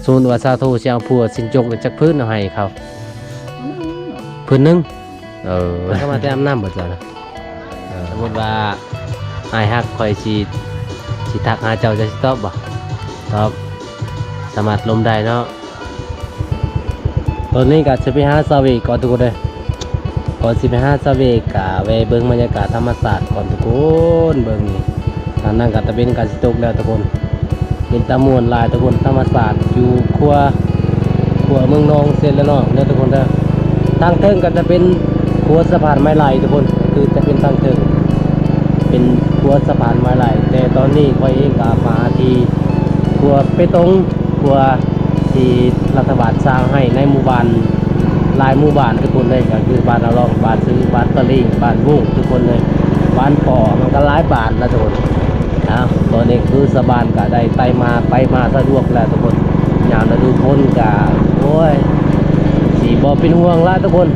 สมมุติว่าสาวโทสิเอาผัวสินจกจักพื้นเอาให้เขาพื้นหนึงแล้วก็มาแต่อาบน้ำบ่จ้ะนะสมมุติว่าอ้ายฮักข่อยสิทักหาเจ้าจะสิตอบบ่ตอบสามารถลมได้เนาะตอนนี้ก็จะไปหาซาเวกก่อนทุกคนเลยก่อนสิไปหาซาเวกกะไปเบิ่งบรรยากาศธรรมศาสตร์ก่อนทุกคนเบิ่งนี่ทางนั้นก็ตะเป็นการสิตกแล้วทุกคนเห็นตะมวนหลายทุกคนธรรมศาสตร์อยู่ครัวเมืองนองเสร็จแล้วเนาะเนี่ยทุกคนเด้อทางเทิงก็จะเป็นครัวสะพานไม้ไหลทุกคนคือจะเป็นทางเทิงเป็นครัวสะพานไม้ไหลแต่ตอนนี้ข่อยเองก็มาที่ครัวเปตงครัวที่รัฐบาลสร้างให้ในหมู่บ้านหลายหมู่บ้านทุกคนเลยก็คือบ้านอรองบ้านซื้อบ้านตะลิงบ้านบุ้งทุกคนเลยบ้านป่อมันก็หลายบ้านนะทุกคนตอนนี้คือสะบานก็ได้ไปมาสะดวกแล้วทุกคนอย่างฤดูฝนก็โอ้ยสีบ่เป็นห่วงละทุกคน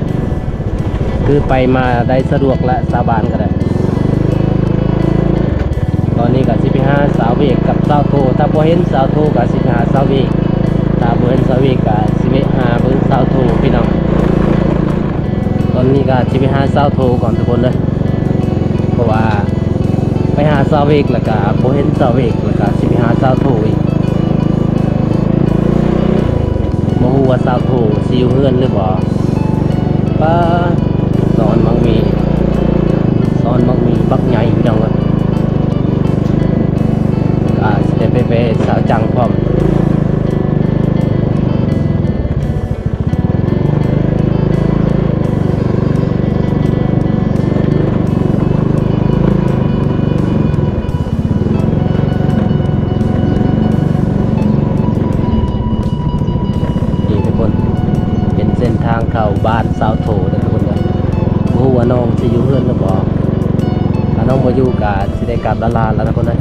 คือไปมาได้สะดวกและสะบานก็ได้ตอนนี้ก็สิไปหาสาวเวกกับสาวโทถ้าบ่เห็นสาวโทก็สิไปหาสาวเวกถ้าบ่เห็นสาวเวกก็สิไปหาเบิ่งสาวโทพี่น้องตอนนี้ก็สิไปหาสาวโทก่อนทุกคนเลยเพราะว่าไปหาสาวเวกแล้วก็บ่เห็นสาวเวกแล้วก็สิไปหาสาวโทอีกบ่ฮู้ว่าสาวโทสิอยู่เฮือนหรือบ่ป้าสอนมังมีบักใหญ่พี่น้องเอ้ยก็สิได้ไปสาวจังพร้อมทางเข้าบ้านสาวโถทุกคนเลยผู้ว่าน้องจะอยู่เพื่อนหรือเปล่าถ้าน้องมาอยู่ก็จะได้กลับลาแล้วทุกคนเลย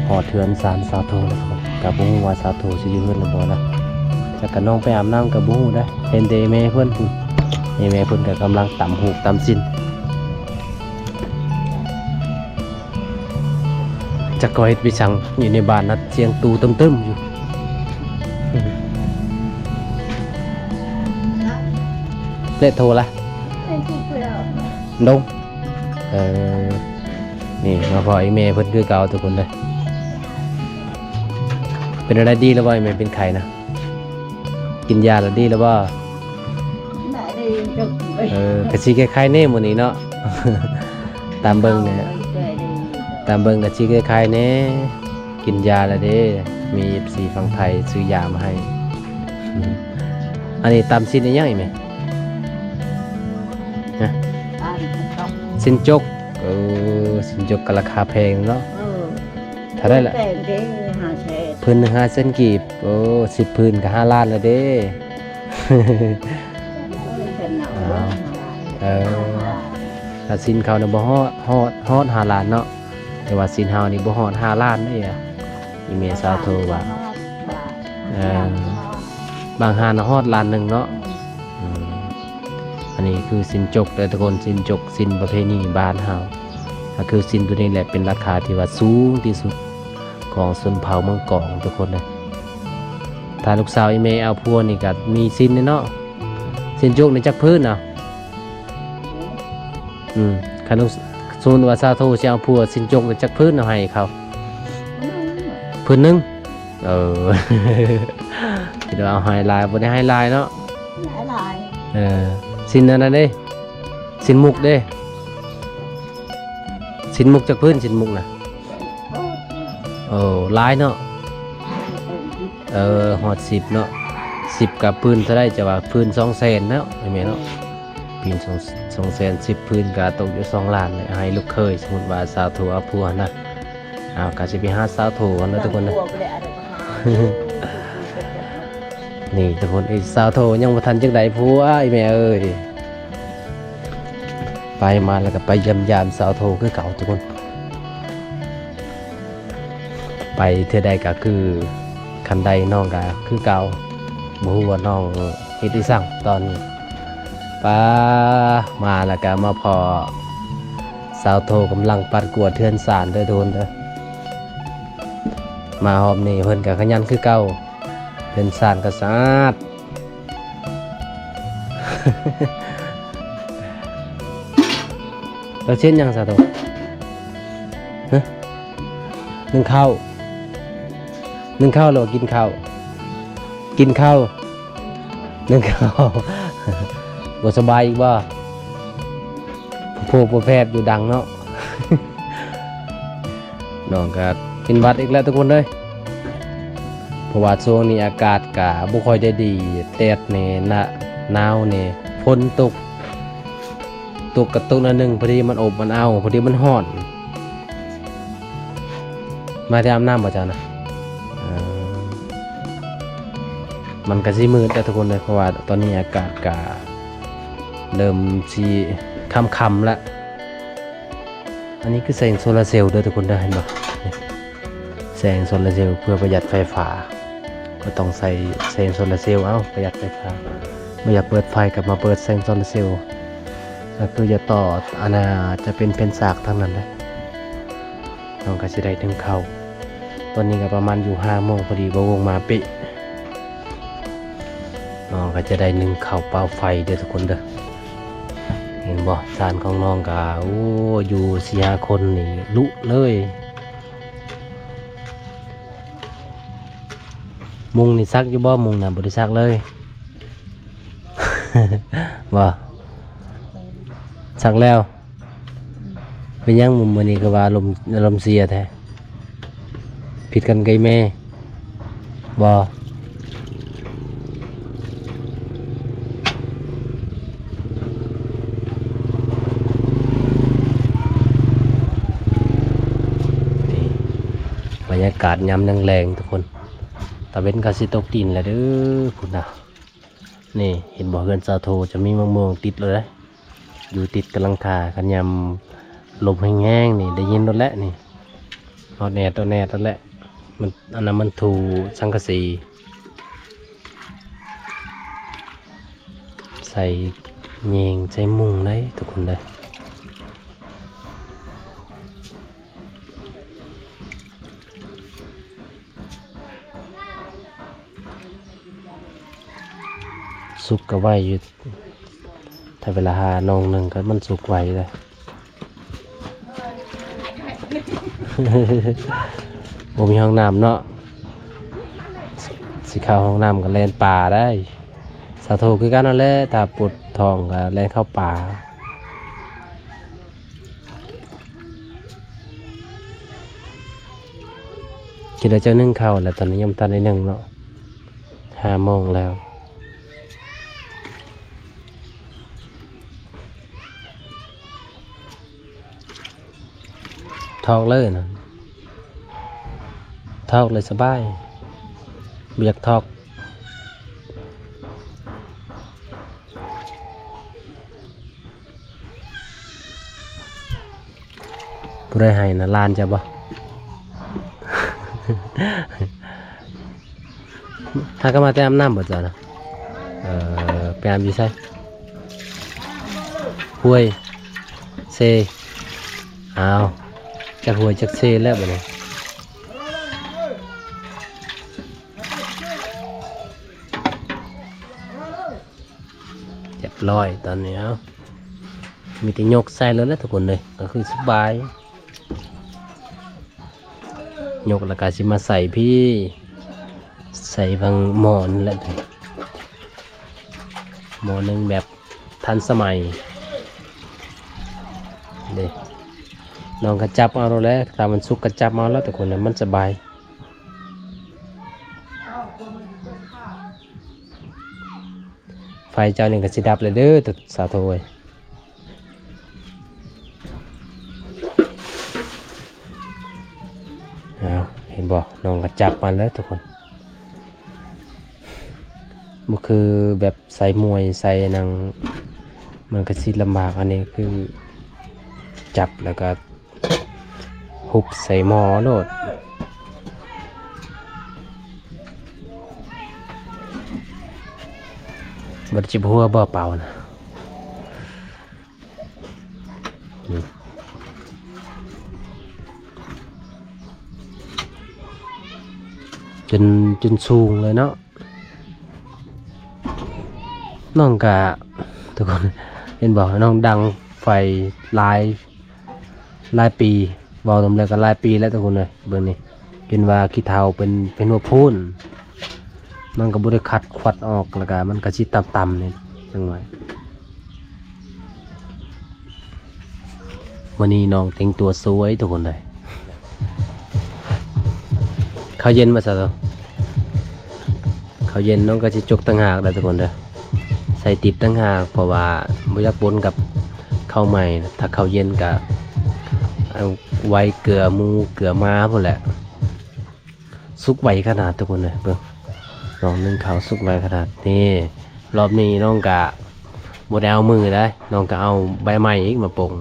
หอดเถือนสารสาวโถกับบุ้งว่าสาวโถจะอยู่เพื่อนหรือเปล่านะแต่กับน้องไปอาบน้ำกับบุ้งได้เห็นเดย์แม่เพื่อนแม่เพื่อนกับกำลังต่ำหูต่ำสินจะก่อเหตุวิชังอยู่ในบ้านนัดเสียงตูตึมๆอยู่เละโทรละดงนี่มาพอไอเมย์เพิ่นคือเก่าทุกคนเลยเป็นอะไรดีแล้วบ่ไอเมย์เป็นไข่นะกินยาแล้วดีแล้วบ่กระชีคล้ายๆเน่หมดนี้เนาะตามเบิ้งเนี่ยตามเบิ่งกับชีคล้ายๆเนี่ยกินยาแล้วเด้มีสีฝั่งไทยซื้อยามาให้อันนี้ตามสินยังไงไหมสินจกสินจกก็ราคาแพงเนาะถ้าได้ละพื้น5 เซนกีบ10 พื้นก็5 ล้านแล้วเด้ถ้าสินเขาเนี่ยบ่ฮอด5 ล้านเนาะแต่ว่าสินเฮานี่บ่ฮอด5 ล้านได้อ่ะอีเมสาวโทรว่าบางหานฮอด1 ล้านเนาะอันนี้คือสินจกแต่ทุกคนสินจกสินประเพณีบ้านเฮาก็คือสินตัวนี้แหละเป็นราคาที่ว่าสูงที่สุดของชนเผ่าเมืองกองทุกคนเลยถ้าลูกสาวอีเมเอาพัวนี่ก็มีสินเนาะสินจกในจักพื้นอ่ะคันลูกส่วนว่าสาวโทสิเอาผัวสินจกจักพื้นเอาให้เขาพื้นหนึงเดี๋ยวเอาให้ลายบ่ได้ให้ลายเนาะสินนั้นเด้สินมุกเด้สินมุกจักพื้นสินมุกน่ะลายเนาะฮอด10เนาะ10กับพื้นเท่าได้จะว่าพื้น200,000เนาะใช่มั้ยเนาะพื้น210,000พื้นก็ตกอยู่2 ล้านเลยให้ลูกเคยสมมุติว่าสาวโทเอาผัวนะก็สิไปหาสาวโทกันนะทุกคนนะนี่ทุกคนไอ้สาวโทยังบ่ทันจังได๋ผัวไอ้แม่เอ้ยไปมาแล้วก็ไปเยี่ยมยามสาวโทคือเก่าทุกคนไปเทื่อใดก็คือคันใดน้องก็คือเก่าบ่ฮู้ว่าน้องเฮ็ดอีสังตอนนี้ ป้ามาแล้วก็มาพอสาวโทกำลังปัดกวาดเทือนสารเด้อโดนเด้อมาหอมนี่เพิ่นก็ขยันคือเก่าเทือนสารก็สะอาด เราเช่นยังสาวโทฮะนึ่งข้าวหรือกินข้าวกินข้าวนึ่งข้าว บ่สบายอีกบ่ผู้แพทย์อยู่ดังเนาะ น้องก็เป็นหวัดอีกแล้วทุกคนเลยเพราะว่าช่วงนี้อากาศก็บ่ค่อยได้ดีแดดแน่หนาวแน่ฝนตกกระตุกนิดนึงพอดีมันอบมันเอาพอดีมันร้อนมาที่อาบน้ำบ่จ้านะมันก็สิมืดแล้วทุกคนเลยเพราะว่าตอนนี้อากาศก็เริ่มสิค่ำๆแล้วอันนี้คือแสงโซลาร์เซลล์ด้วยทุกคนได้เห็นบ่แสงโซลาร์เซลล์เพื่อประหยัดไฟฟ้าก็ต้องใส่แสงโซลาร์เซลล์ประหยัดไฟฟ้าไม่อยากเปิดไฟกลับมาเปิดแสงโซลาร์เซลล์ก็คือจะต่ออันน่ะจะเป็นสากทั้งนั้นเลยน้องก็สิได้ถึงเข้าตอนนี้ก็ประมาณอยู่5 โมงพอดีบ่วงมาปิน้องก็จะได้นึ่งข้าวเปล่าไฟเด้อทุกคนเด้อเห็นบ่จานของน้องก็โอ้อยู่4-5 คนนี่ลุเลยมุงนี่ซักอยู่บ่มุงน่ะบ่ได้ซักเลย บ่ซักแล้วเป็นยังมุมมื้อนี้ก็ว่าอารมณ์เสียแท้ผิดกันไกแม่บ่บรรยากาศยามแรงๆทุกคนตะเว้นก็สิตกดินแล้วเด้อพุ่นน่ะนี่เห็นบ่เฮือนสาวโทจะมีมะม่วงติดเลยนะอยู่ติดกำลังคากันยามลมแห้งๆนี่ได้ยินรถแล้วนี่ฮอดแหน่ตัวแหน่ตัวแหละมันอันนั้นมันถูสังกะสีใส่เยงใส่มุงได้ทุกคนเลยสุกก็ไว้อยู่ถ้าเวลาหานองหนึ่งก็มันสุกไว้เลย ผมมีห้องน้ำเนาะสิเข้าห้องน้ำก็แล่นป่าได้สาวโทคือกันนั่นแหละถ้าปวดท้องก็แล่นเข้าป่าคิดว่าเจ้านึ่งข้าวแล้วตอนนี้ยังทันได้นึ่งเนาะ5 โมงแล้วทอกเลยนะทอกเลยสบายเบียกทอกผู้ใดให้นะลานจะบ่ ถ้าก็มาแต่อาบน้ำบ่จ้ะนะไปอาบอยู่ไสห้วยเซอ้าวจากห้วยจากเซแล้วบ่เนี่ยเรียบร้อยตอนนี้มีแต่ยกใส่แล้วทุกคนเลยก็คือสบายยกแล้วก็สิมาใส่พี่ใส่บางหมอนแล้วหมอนึงแบบทันสมัยเด้น้องกระจับเอาแล้วถ้ามันสุกกระจับเอาแล้วแต่คนนั้นมันสบายไฟเจ้านี่ก็สิดับเลยเด้อแต่สาวโทยเห็นบ่น้องกระจับมาแล้วทุกคนมันคือแบบใส่มวยใส่นางมันก็สิลำบากอันนี้คือจับแล้วก็หุบใส่หม้อโลดบัดจิบหัวบ่เป่านะ นี่จนสูงเลยเนาะน้องกะทุกคนเห็นบอกน้องดังไฟลายปีบอกตรงเลยก็ลายปีแล้วทุกคนเลยเบอร์นี้เป็นว่าขี้เทาเป็นหัวพูนมันก็บริคัดควัดออกแล้วก็มันก็ชิดต่ำๆนี่จังหน่อยวันนี้น้องแต่งตัวสวยทุกคนเลยข้าวเย็นมาซะตัวข้าวเย็นน้องก็จะจกตั้งหากเลยทุกคนเลยใส่ติบตั้งหากเพราะว่าไม่อยากปนกับข้าวใหม่ถ้าข้าวเย็นกับไว้เกลือหมูเกลือม้าพวกแหละซุกไว้ขนาดทุกคนเลยเบิ่งน้องนึ่งข้าวซุกไว้ขนาดนี่รอบนี้น้องกะบดเอามือได้น้องก็เอาใบไม้อีกมาปง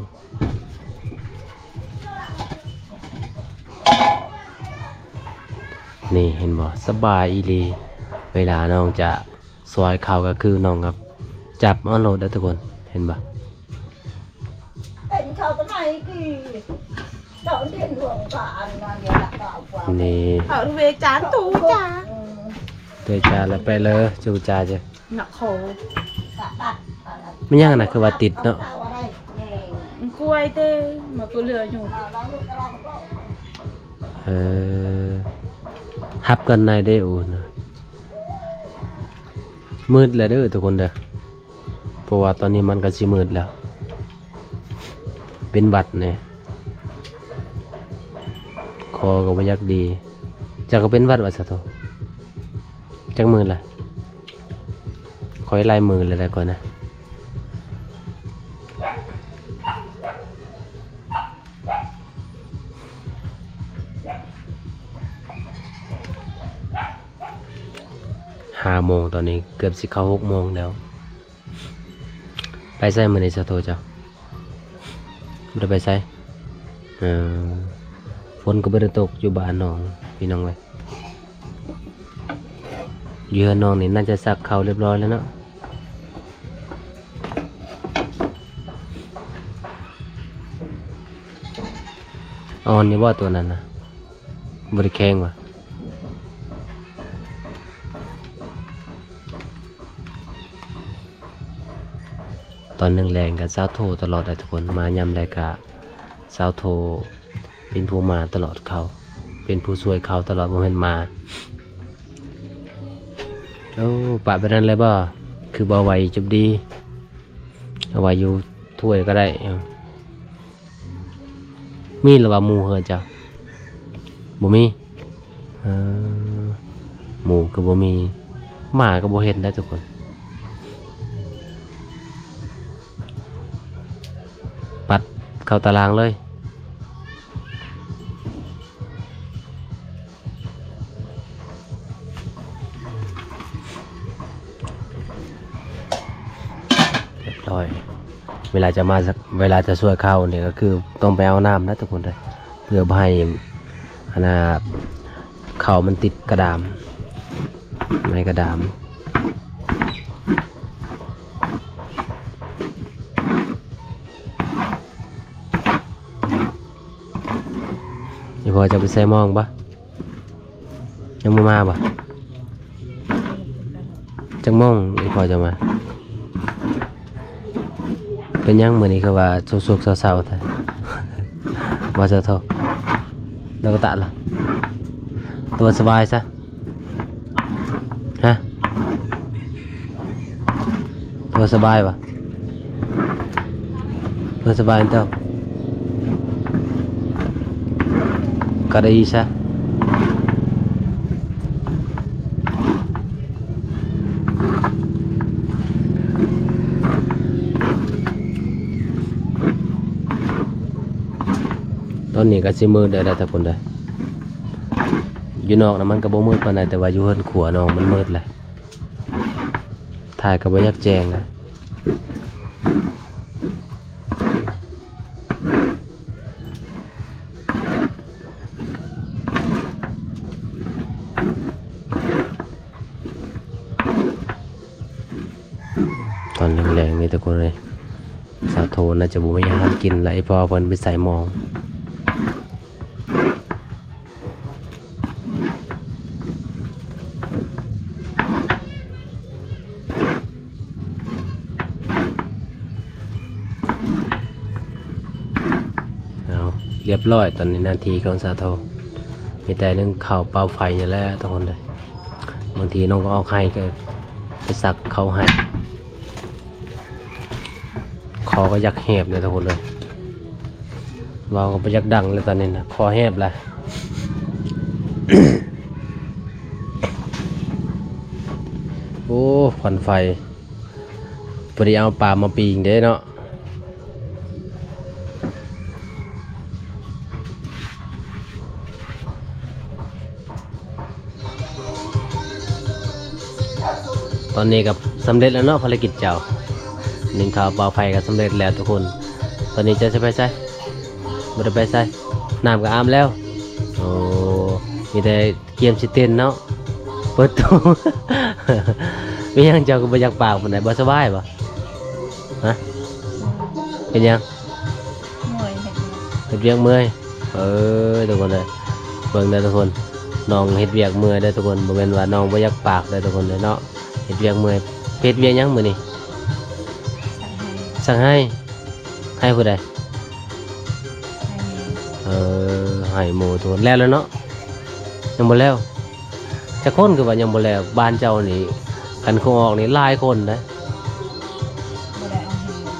นี่เห็นบ่สบายอีหลีเวลาน้องจะซอยข้าวก็คือน้องครับจับเอาโหลดได้ทุกคนเห็นบ่เป็นเขาทำไมกี่เจ้าเด่นหลวงกาอันนั้นอย่าละเอาความ นี่ เอาเวจานตูจ้า เตยจาแล้วไปเลยจูจาจ้ะ หนักโข ไม่ยังนะคือว่าติดเนาะ เอาอะไรแน่ กล้วยเต้มากูเหลืออยู่ เอาแล้วลูกกระลอกก็ ฮับกันในได้อูนะมืดแล้วเด้อทุกคนเด้อเพราะว่าตอนนี้มันก็สิมืดแล้วเป็นบัดเนี่ยคอก็บ่อยากดีจักก็เป็นวัดว่าซะโตจักมือละคอยลายมือเลยได้ก่อนนะ5 โมงตอนนี้เกือบสิเข้า6 โมงแล้วไปใส่มื้อนี้ซะโตเจ้าบ่ได้ไปใส่ฝนก็บ่ได้ตกอยู่บ้านน้องพี่น้องเว้ยเยือนน้องนี่น่าจะซักข้าวเรียบร้อยแล้วเนาะอ่อนนี่บ่ตัวนั้นนะบ่ได้แข็งว่ะตอนแรงๆกับสาวโทตลอดเลยทุกคนมายำได้กะสาวโทเป็นผู้มาตลอดเขาเป็นผู้ช่วยเขาตลอดบ่แม่นมาโอ้ปะไปนั่นเลยบ่คือบ่ไหวจุบดีเอาไว้อยู่ถ้วยก็ได้มีหรือว่าหมูเฮือเจ้าบ่มีหมูก็บ่มีหมาก็บ่เห็นได้ทุกคนปัดเข้าตารางเลยเรียบร้อยเวลาจะมาเวลาจะช่วยเข้าเนี่ยก็คือต้องไปเอาน้ำนะทุกคนเลยเพื่อให้เข่ามันติดกระดามไม่กระดามพอจะไปใส่มองปะยังไม่มาปะจังมองพอจะมาเป็นยังเหมือนนี้คือว่าสุกๆเศร้าๆแต่ว่าจะโทษแล้วก็ตัดละตัวสบายซะฮะตัวสบายปะตัวสบายเจ้าก็ได้ซะตอนนี้ก็สิมืดได้ทุกคนเลยอยู่นอกนะมันก็บ่มืดปานใดแต่ว่าอยู่เฮือนขัวน้องมันมืดแหละถ่ายก็บ่อยากแจ้งนะตอนแรงๆนี่ทุกคนเลย สาวโทน่าจะบ่มีอาหารกินแล้วไอ้พ่อเพิ่นไปใส่หมองเอาเรียบร้อยตอนนี้นาทีของสาวโทมีแต่เรื่องข่าวเป่าไฟนี่แหละทุกคนเลยบางทีน้องก็เอาไข่ก็ไปสักเขาให้คอก็ยักแหบเลยทุกคนเลยเราก็ไปยักดังเลยตอนนี้นะคอแหบเลย โอ้ควันไฟพอดีเอาปลามาปีงเด้เนาะตอนนี้กับสำเร็จแล้วเนาะภารกิจเจ้าหนึ่งข่าวเป่าไฟก็สำเร็จแล้วทุกคนตอนนี้จะไปใส่บ่ได้ไปใส่น้ำก็อาบแล้วโอ้มีแต่เกียมสิเต้นเนาะเปิดตู้ มีหยังเจ้าก็บ่อยากปากปานใดบ่สบายบ่ฮะเป็นหยัง หน่วยเห็นไหม เฮ็ดเวียกเมื่อยทุกคนเลยเบิ่งได้อทุกคนน้องเฮ็ดเวียกเมื่อยได้อทุกคนบ่แม่นว่าน้องบ่อยากปากได้อทุกคนเลยเนาะเฮ็ดเวียกเมื่อยเฮ็ดเวียกหยังมื้อนี้ สั่งให้ สั่งให้ผู้ใด ให้ ให้หมู่ทุกคนแล้วเนาะยังบ่แล้วจักคนคือว่ายังบ่แล้วบ้านเจ้านี่กันคงออกนี่หลายคนนะ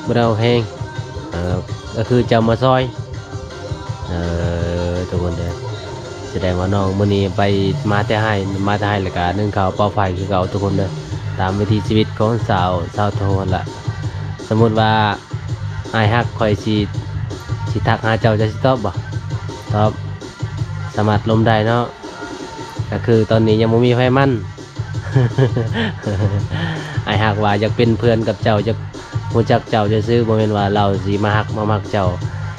บ่ได้เอาให้ บ่ได้เอาแฮงก็คือเจ้ามาซอยทุกคนเด้อแสดงว่าน้องมื้อนี้ไปมาแต่ให้แล้วก็นึ่งข้าวเป่าไฟคือเก่าทุกคนเด้อตามวิถีชีวิตของสาวโทนล่ะสมมุติว่าอ้ายฮักข่อยสิทักหาเจ้าจะสิตอบบ่ตอบสามารถลมได้เนาะก็คือตอนนี้ยังบ่มีไฟมัน อ้ายฮักว่าอยากเป็นเพื่อนกับเจ้าจะรู้จักเจ้าจะซื้อบ่แม่นว่าเราสิมาฮักมามักเจ้า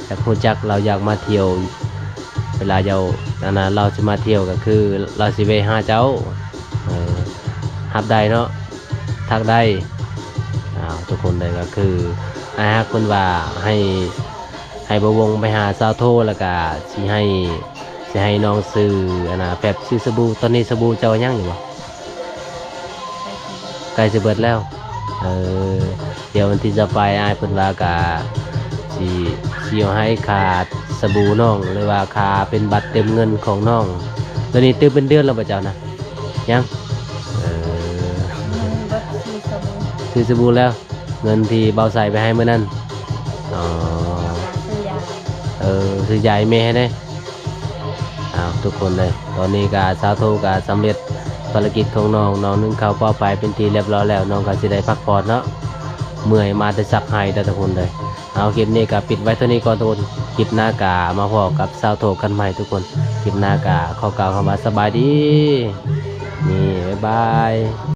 อยากรู้จักเราอยากมาเที่ยวเวลาเราสิมาเที่ยวก็คือเราสิไปหาเจ้าฮับได้เนาะทักได้ทุกคนเลยก็คืออ้ายฮักเพิ่นว่าให้บ่วงไปหาสาวโทแล้วก็สิให้น้องซื้อแบบซื้อสบู่ตอนนี้สบู่เจ้ายังอยู่บ่ ไปกิน ใกล้จะเบิดแล้วเดี๋ยววันที่จะไปอ้ายเพิ่นว่าก็สิเอาให้ค่าสบู่น้องหรือว่าค่าเป็นบัตรเต็มเงินของน้องตอนนี้ตื้อเป็นเดือนแล้วบ่เจ้านะยังบัตรซีสบู่ ซื้อสบู่แล้วเงินที่เบาใส่ไปให้มื้อนั้นอ๋อ ซื้อยา ซื้อยาให้แม่ให้ได้ทุกคนเลยตอนนี้ก็สาวโทก็สำเร็จภารกิจของน้องนึ่งข้าวเป้าไปเป็นทีเรียบร้อยแล้วน้องก็สิได้พักผ่อนเนาะเมื่อยมาแต่สักไห้แต่ทุกคนเลยเอาคลิปนี้ก็ปิดไว้เท่านี้ก่อนทุกคนคลิปหน้ากามาพอกับสาวโทกันใหม่ทุกคนคลิปหน้ากาขอกล่าวคำว่าสบายดีนี่บ๊ายบาย